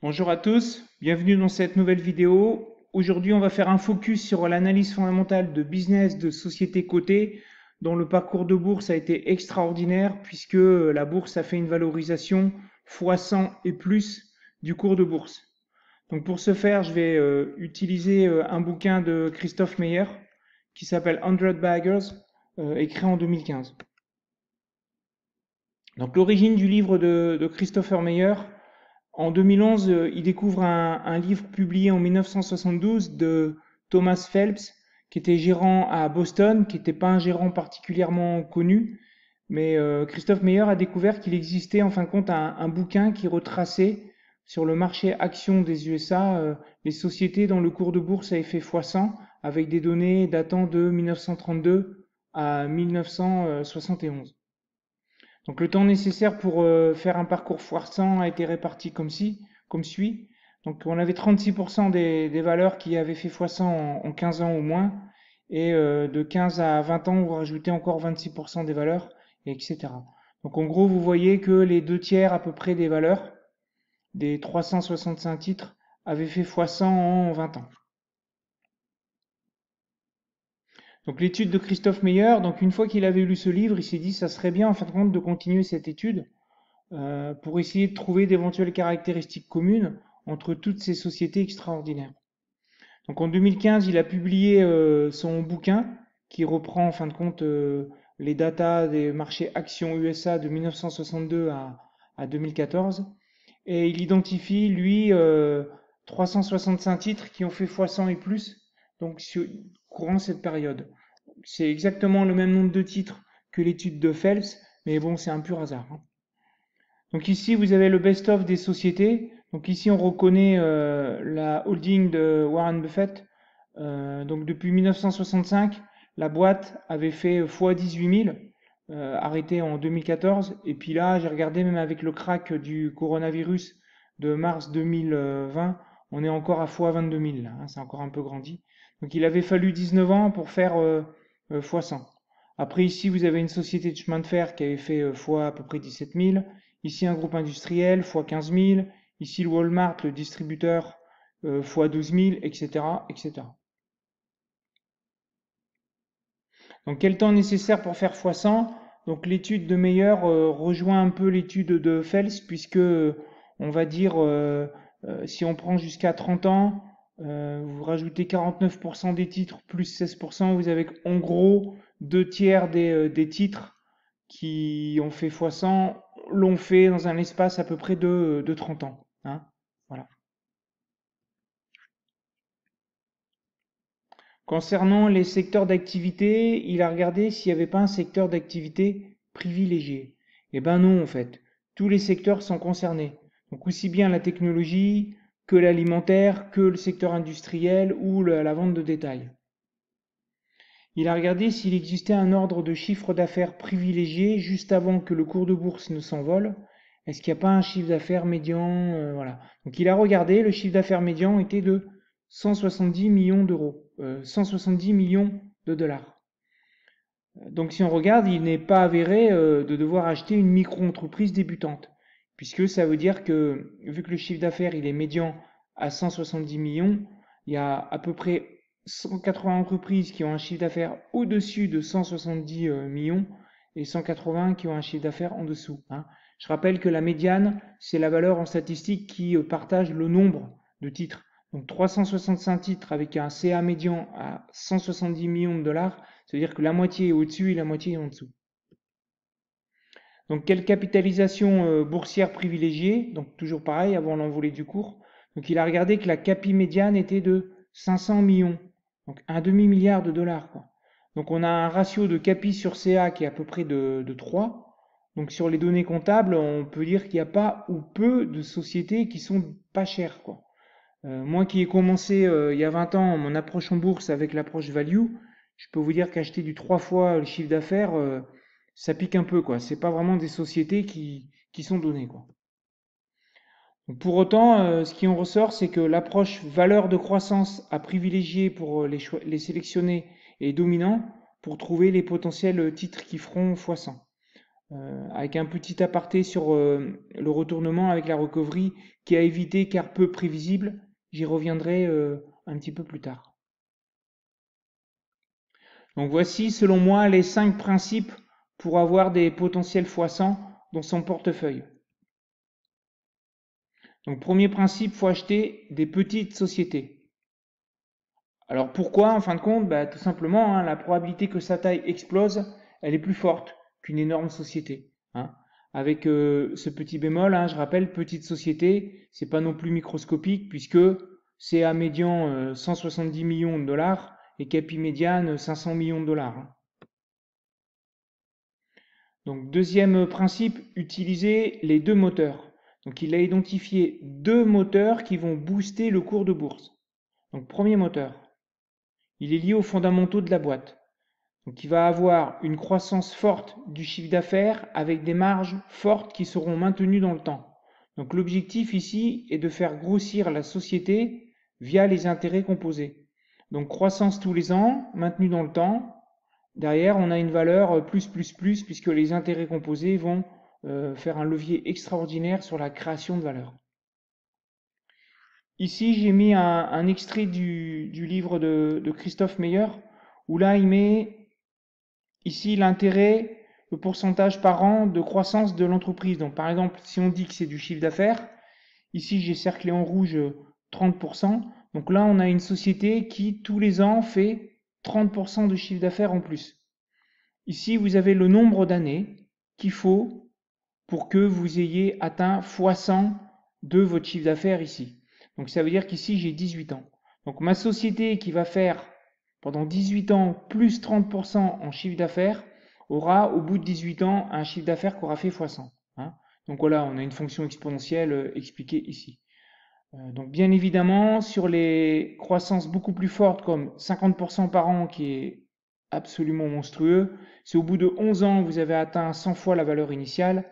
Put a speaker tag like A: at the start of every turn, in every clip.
A: Bonjour à tous, bienvenue dans cette nouvelle vidéo. Aujourd'hui, on va faire un focus sur l'analyse fondamentale de business de sociétés cotées dont le parcours de bourse a été extraordinaire puisque la bourse a fait une valorisation fois 100 et plus du cours de bourse. Donc pour ce faire, je vais utiliser un bouquin de Christophe Meyer qui s'appelle 100 Baggers, écrit en 2015. Donc l'origine du livre de Christopher Meyer. En 2011, il découvre un livre publié en 1972 de Thomas Phelps, qui était gérant à Boston, qui n'était pas un gérant particulièrement connu, mais Christophe Meyer a découvert qu'il existait en fin de compte un bouquin qui retraçait sur le marché action des USA les sociétés dont le cours de bourse avait fait x100, avec des données datant de 1932 à 1971. Donc le temps nécessaire pour faire un parcours x100 a été réparti comme suit. Donc on avait 36% des valeurs qui avaient fait x100 en 15 ans au moins, et de 15 à 20 ans, vous rajoutez encore 26% des valeurs, et etc. Donc en gros, vous voyez que les 2 tiers à peu près des valeurs, des 365 titres, avaient fait x100 en 20 ans. Donc l'étude de Christophe Meyer, donc une fois qu'il avait lu ce livre, il s'est dit ça serait bien en fin de compte de continuer cette étude pour essayer de trouver d'éventuelles caractéristiques communes entre toutes ces sociétés extraordinaires. Donc en 2015, il a publié son bouquin qui reprend en fin de compte les datas des marchés actions USA de 1962 à 2014, et il identifie, lui, 365 titres qui ont fait x100 et plus, donc courant cette période. C'est exactement le même nombre de titres que l'étude de Phelps, mais bon, c'est un pur hasard. Donc ici, vous avez le best-of des sociétés. Donc ici, on reconnaît la holding de Warren Buffett. Donc depuis 1965, la boîte avait fait x 18 000, arrêté en 2014. Et puis là, j'ai regardé même avec le crack du coronavirus de mars 2020, on est encore à x 22 000. Là, hein, c'est encore un peu grandi. Donc il avait fallu 19 ans pour faire x 100. Après ici, vous avez une société de chemin de fer qui avait fait x à peu près 17 000. Ici, un groupe industriel, x 15 000. Ici, le Walmart, le distributeur, x 12 000, etc., etc. Donc, quel temps nécessaire pour faire x100? Donc, l'étude de Meyer rejoint un peu l'étude de Phelps, puisque, on va dire, si on prend jusqu'à 30 ans, vous rajoutez 49% des titres plus 16%, vous avez en gros 2 tiers des titres qui ont fait x100 l'ont fait dans un espace à peu près de 30 ans. Hein, voilà. Concernant les secteurs d'activité, il a regardé s'il n'y avait pas un secteur d'activité privilégié. Eh ben non, en fait. Tous les secteurs sont concernés. Donc aussi bien la technologie que l'alimentaire, que le secteur industriel ou la vente de détail. Il a regardé s'il existait un ordre de chiffre d'affaires privilégié juste avant que le cours de bourse ne s'envole. Est-ce qu'il n'y a pas un chiffre d'affaires médian, voilà. Donc il a regardé, le chiffre d'affaires médian était de 170 millions d'euros, 170 millions de dollars. Donc si on regarde, il n'est pas avéré de devoir acheter une micro-entreprise débutante, puisque ça veut dire que vu que le chiffre d'affaires il est médian à 170 millions, il y a à peu près 180 entreprises qui ont un chiffre d'affaires au-dessus de 170 millions et 180 qui ont un chiffre d'affaires en dessous. Hein. Je rappelle que la médiane, c'est la valeur en statistique qui partage le nombre de titres. Donc 365 titres avec un CA médian à 170 millions de dollars, ça veut dire que la moitié est au-dessus et la moitié est en dessous. Donc quelle capitalisation boursière privilégiée? Donc toujours pareil, avant l'envolée du cours. Donc il a regardé que la capi médiane était de 500 millions. Donc un demi-milliard de dollars. Quoi. Donc on a un ratio de capi sur CA qui est à peu près de 3. Donc sur les données comptables, on peut dire qu'il n'y a pas ou peu de sociétés qui sont pas chères. Quoi. Moi qui ai commencé il y a 20 ans mon approche en bourse avec l'approche value, je peux vous dire qu'acheter du 3 fois le chiffre d'affaires, ça pique un peu, quoi. C'est pas vraiment des sociétés qui sont données, quoi. Donc, pour autant, ce qui en ressort, c'est que l'approche valeur de croissance à privilégier pour les sélectionner est dominant pour trouver les potentiels titres qui feront x100. avec un petit aparté sur le retournement avec la recovery qui a évité car peu prévisible. J'y reviendrai un petit peu plus tard. Donc voici selon moi les 5 principes pour avoir des potentiels x100 dans son portefeuille. Donc premier principe, il faut acheter des petites sociétés. Alors pourquoi en fin de compte? Tout simplement, la probabilité que sa taille explose, elle est plus forte qu'une énorme société. Avec ce petit bémol, je rappelle, petite société, c'est pas non plus microscopique puisque c'est à médian 170 millions de dollars et capi médiane 500 millions de dollars. Donc deuxième principe, utiliser les 2 moteurs. Donc il a identifié 2 moteurs qui vont booster le cours de bourse. Donc premier moteur, il est lié aux fondamentaux de la boîte. Donc il va avoir une croissance forte du chiffre d'affaires avec des marges fortes qui seront maintenues dans le temps. Donc l'objectif ici est de faire grossir la société via les intérêts composés. Donc croissance tous les ans, maintenue dans le temps. Derrière, on a une valeur plus puisque les intérêts composés vont faire un levier extraordinaire sur la création de valeur. Ici, j'ai mis un extrait du livre de Christophe Meyer, où là, il met ici l'intérêt, le pourcentage par an de croissance de l'entreprise. Donc par exemple, si on dit que c'est du chiffre d'affaires, ici j'ai cerclé en rouge 30%. Donc là, on a une société qui, tous les ans, fait 30% de chiffre d'affaires en plus. Ici, vous avez le nombre d'années qu'il faut pour que vous ayez atteint x100 de votre chiffre d'affaires ici. Donc ça veut dire qu'ici, j'ai 18 ans. Donc ma société qui va faire pendant 18 ans plus 30% en chiffre d'affaires aura au bout de 18 ans un chiffre d'affaires qui aura fait x100. Donc voilà, on a une fonction exponentielle expliquée ici. Donc bien évidemment, sur les croissances beaucoup plus fortes comme 50% par an qui est absolument monstrueux, c'est au bout de 11 ans vous avez atteint 100 fois la valeur initiale.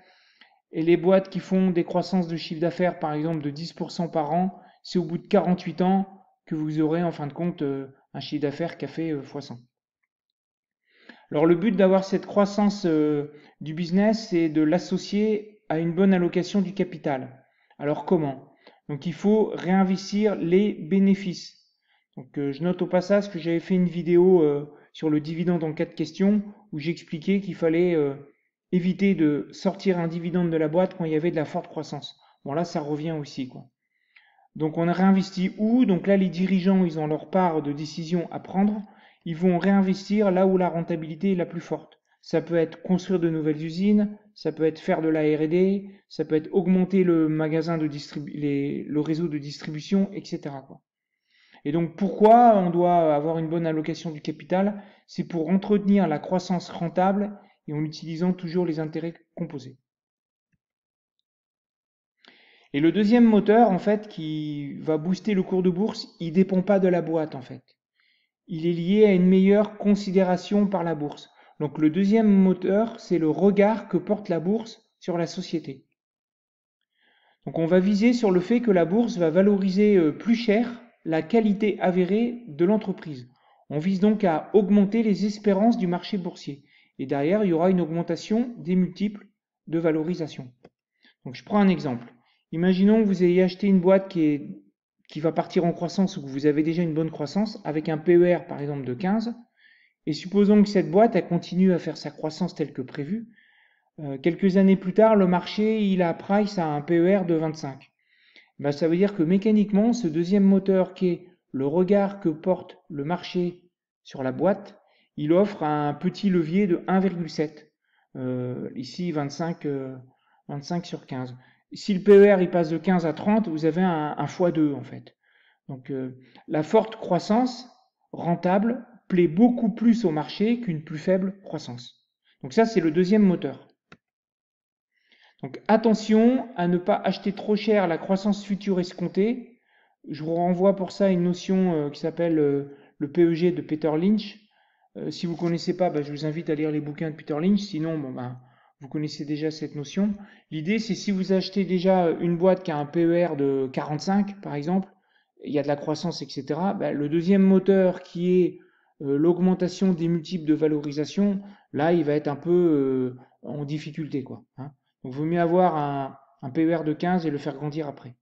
A: Et les boîtes qui font des croissances de chiffre d'affaires par exemple de 10% par an, c'est au bout de 48 ans que vous aurez en fin de compte un chiffre d'affaires qui a fait x100. Alors le but d'avoir cette croissance du business, c'est de l'associer à une bonne allocation du capital. Alors comment? Donc il faut réinvestir les bénéfices. Donc je note au passage que j'avais fait une vidéo sur le dividende en cas de question où j'expliquais qu'il fallait éviter de sortir un dividende de la boîte quand il y avait de la forte croissance. Bon là ça revient aussi quoi. Donc on a réinvesti où? Donc là les dirigeants ils ont leur part de décision à prendre. Ils vont réinvestir là où la rentabilité est la plus forte. Ça peut être construire de nouvelles usines, ça peut être faire de la R&D, ça peut être augmenter le magasin de le réseau de distribution, etc. Et donc pourquoi on doit avoir une bonne allocation du capital? C'est pour entretenir la croissance rentable et en utilisant toujours les intérêts composés. Et le deuxième moteur, en fait, qui va booster le cours de bourse, il ne dépend pas de la boîte, en fait. Il est lié à une meilleure considération par la bourse. Donc le deuxième moteur, c'est le regard que porte la bourse sur la société. Donc on va viser sur le fait que la bourse va valoriser plus cher la qualité avérée de l'entreprise. On vise donc à augmenter les espérances du marché boursier. Et derrière, il y aura une augmentation des multiples de valorisation. Donc je prends un exemple. Imaginons que vous ayez acheté une boîte qui va partir en croissance ou que vous avez déjà une bonne croissance avec un PER par exemple de 15. Et supposons que cette boîte elle continue à faire sa croissance telle que prévue. Quelques années plus tard, le marché il a price à un PER de 25. Ça veut dire que mécaniquement, ce deuxième moteur qui est le regard que porte le marché sur la boîte, il offre un petit levier de 1,7. Ici 25 sur 15. Si le PER il passe de 15 à 30, vous avez un x2 en fait. Donc la forte croissance rentable plaît beaucoup plus au marché qu'une plus faible croissance. Donc ça c'est le deuxième moteur. Donc attention à ne pas acheter trop cher la croissance future escomptée. Je vous renvoie pour ça à une notion qui s'appelle le PEG de Peter Lynch. Si vous ne connaissez pas, je vous invite à lire les bouquins de Peter Lynch. Sinon, vous connaissez déjà cette notion. L'idée, c'est si vous achetez déjà une boîte qui a un PER de 45, par exemple, il y a de la croissance, etc. Le deuxième moteur qui est l'augmentation des multiples de valorisation, là, il va être un peu en difficulté, quoi, hein. Donc, il vaut mieux avoir un PER de 15 et le faire grandir après.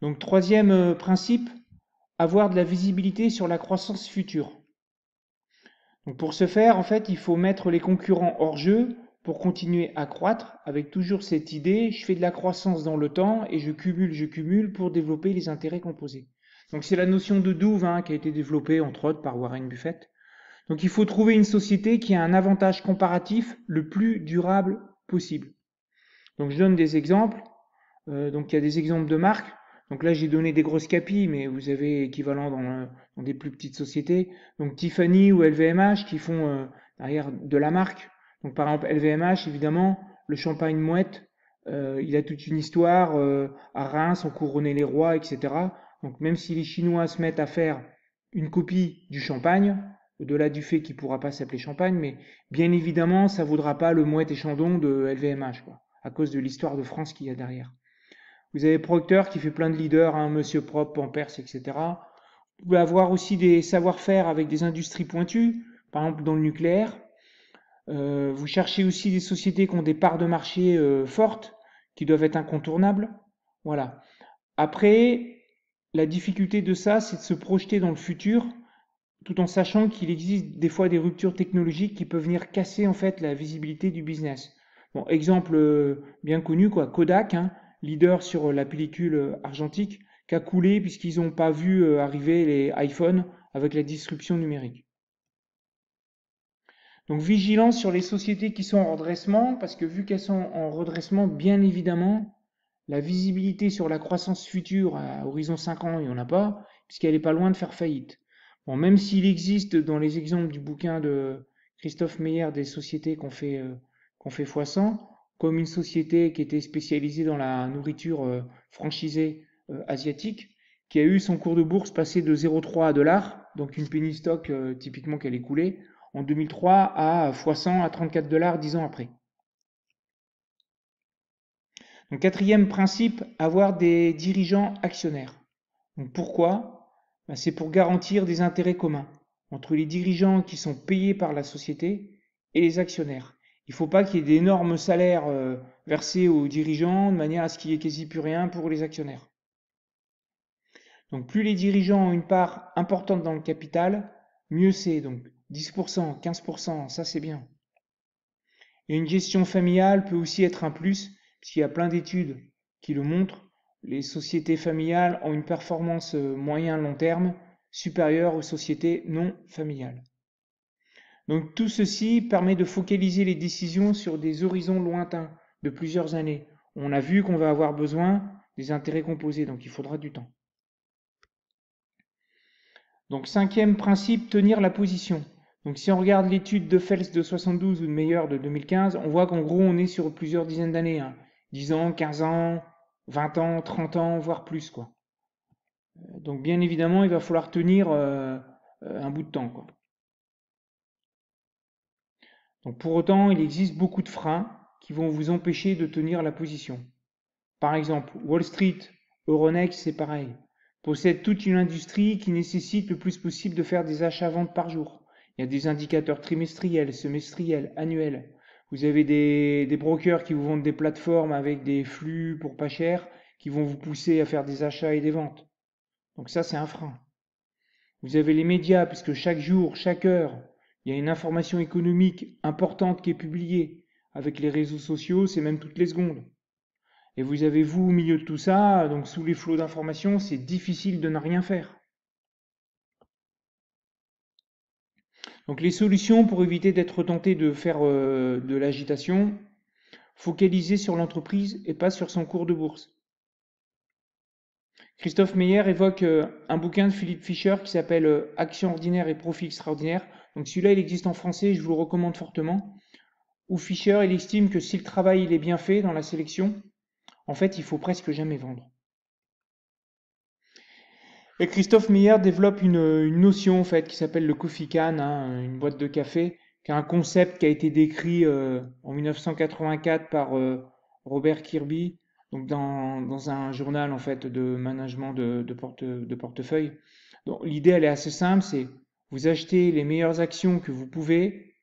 A: Donc, troisième principe, avoir de la visibilité sur la croissance future. Donc, pour ce faire, en fait, il faut mettre les concurrents hors jeu pour continuer à croître avec toujours cette idée, je fais de la croissance dans le temps et je cumule pour développer les intérêts composés. Donc, c'est la notion de Douve, hein, qui a été développée entre autres par Warren Buffett. Donc, il faut trouver une société qui a un avantage comparatif le plus durable possible. Donc, je donne des exemples. Donc, il y a des exemples de marques. Donc là, j'ai donné des grosses capis, mais vous avez équivalent dans des plus petites sociétés. Donc Tiffany ou LVMH qui font derrière de la marque. Donc par exemple, LVMH, évidemment, le champagne Mouette, il a toute une histoire. À Reims, on couronnait les rois, etc. Donc même si les Chinois se mettent à faire une copie du champagne, au-delà du fait qu'il ne pourra pas s'appeler champagne, mais bien évidemment, ça ne vaudra pas le Mouette et Chandon de LVMH, quoi, à cause de l'histoire de France qu'il y a derrière. Vous avez Procter qui fait plein de leaders, hein, Monsieur Propre, Pampers, etc. Vous pouvez avoir aussi des savoir-faire avec des industries pointues, par exemple dans le nucléaire. Vous cherchez aussi des sociétés qui ont des parts de marché fortes, qui doivent être incontournables. Voilà. Après, la difficulté de ça, c'est de se projeter dans le futur, tout en sachant qu'il existe des fois des ruptures technologiques qui peuvent venir casser en fait la visibilité du business. Bon, exemple bien connu, quoi, Kodak, hein, leader sur la pellicule argentique, qui a coulé puisqu'ils n'ont pas vu arriver les iPhones avec la disruption numérique. Donc vigilance sur les sociétés qui sont en redressement, parce que vu qu'elles sont en redressement, bien évidemment, la visibilité sur la croissance future à horizon 5 ans, il n'y en a pas, puisqu'elle n'est pas loin de faire faillite. Bon, même s'il existe dans les exemples du bouquin de Christophe Meyer des sociétés qu'on fait x100, comme une société qui était spécialisée dans la nourriture franchisée asiatique, qui a eu son cours de bourse passé de 0,3 à $, donc une penny stock typiquement qu'elle est coulée, en 2003 à x100 à 34 $ 10 ans après. Donc, quatrième principe, avoir des dirigeants actionnaires. Donc, pourquoi? C'est pour garantir des intérêts communs entre les dirigeants qui sont payés par la société et les actionnaires. Il ne faut pas qu'il y ait d'énormes salaires versés aux dirigeants de manière à ce qu'il n'y ait quasi plus rien pour les actionnaires. Donc plus les dirigeants ont une part importante dans le capital, mieux c'est. Donc 10%, 15%, ça c'est bien. Et une gestion familiale peut aussi être un plus, puisqu'il y a plein d'études qui le montrent. Les sociétés familiales ont une performance moyen-long terme supérieure aux sociétés non familiales. Donc tout ceci permet de focaliser les décisions sur des horizons lointains de plusieurs années. On a vu qu'on va avoir besoin des intérêts composés, donc il faudra du temps. Donc cinquième principe, tenir la position. Donc si on regarde l'étude de Fels de 72 ou de Meyer de 2015, on voit qu'en gros on est sur plusieurs dizaines d'années, hein. 10 ans, 15 ans, 20 ans, 30 ans, voire plus, quoi. Donc bien évidemment il va falloir tenir un bout de temps, quoi. Donc pour autant, il existe beaucoup de freins qui vont vous empêcher de tenir la position. Par exemple, Wall Street, Euronext, c'est pareil, possède toute une industrie qui nécessite le plus possible de faire des achats-ventes par jour. Il y a des indicateurs trimestriels, semestriels, annuels. Vous avez des brokers qui vous vendent des plateformes avec des flux pour pas cher, qui vont vous pousser à faire des achats et des ventes. Donc ça, c'est un frein. Vous avez les médias, puisque chaque jour, chaque heure, il y a une information économique importante qui est publiée. Avec les réseaux sociaux, c'est même toutes les secondes. Et vous avez vous au milieu de tout ça, donc sous les flots d'informations, c'est difficile de ne rien faire. Donc les solutions pour éviter d'être tenté de faire de l'agitation, focaliser sur l'entreprise et pas sur son cours de bourse. Christophe Meyer évoque un bouquin de Philippe Fischer qui s'appelle Action ordinaire et profit extraordinaire. Donc celui-là, il existe en français, je vous le recommande fortement. Où Fischer, il estime que si le travail il est bien fait dans la sélection, en fait, il faut presque jamais vendre. Et Christophe Meyer développe une notion en fait qui s'appelle le coffee can, hein, une boîte de café, qui est un concept qui a été décrit en 1984 par Robert Kirby donc dans un journal en fait de management de portefeuille. Donc l'idée elle est assez simple, c'est vous achetez les meilleures actions que vous pouvez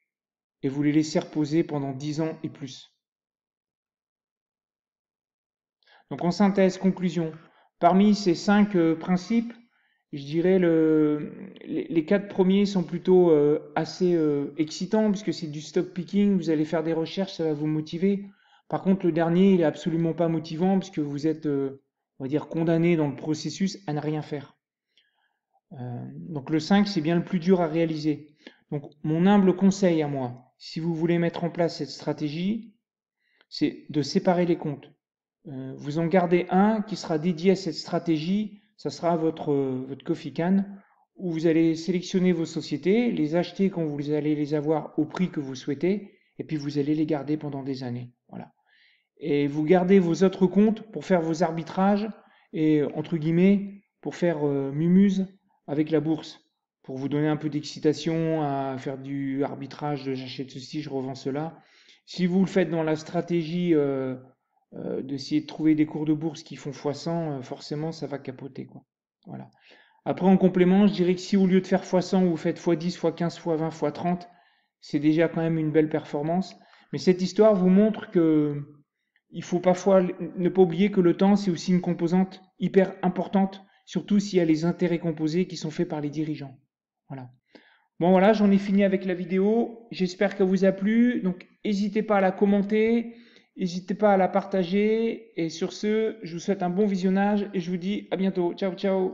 A: et vous les laissez reposer pendant 10 ans et plus. Donc en synthèse, conclusion, parmi ces 5 principes, je dirais les 4 premiers sont plutôt assez excitants puisque c'est du stock picking, vous allez faire des recherches, ça va vous motiver. Par contre, le dernier, il est absolument pas motivant puisque vous êtes, on va dire, condamné dans le processus à ne rien faire. Donc le 5, c'est bien le plus dur à réaliser. Donc mon humble conseil à moi, si vous voulez mettre en place cette stratégie, c'est de séparer les comptes. Vous en gardez un qui sera dédié à cette stratégie, ça sera votre coffee can, où vous allez sélectionner vos sociétés, les acheter quand vous allez les avoir au prix que vous souhaitez, et puis vous allez les garder pendant des années. Voilà. Et vous gardez vos autres comptes pour faire vos arbitrages et, entre guillemets, pour faire mumuse avec la bourse, pour vous donner un peu d'excitation à faire du arbitrage de j'achète ceci, je revends cela. Si vous le faites dans la stratégie d'essayer de trouver des cours de bourse qui font x100, forcément ça va capoter, quoi. Voilà. Après, en complément, je dirais que si au lieu de faire x100, vous faites x10, x15, x20, x30, c'est déjà quand même une belle performance. Mais cette histoire vous montre que il faut parfois ne pas oublier que le temps, c'est aussi une composante hyper importante, surtout s'il y a les intérêts composés qui sont faits par les dirigeants. Voilà. Bon voilà, j'en ai fini avec la vidéo. J'espère qu'elle vous a plu. Donc n'hésitez pas à la commenter, n'hésitez pas à la partager. Et sur ce, je vous souhaite un bon visionnage et je vous dis à bientôt. Ciao, ciao.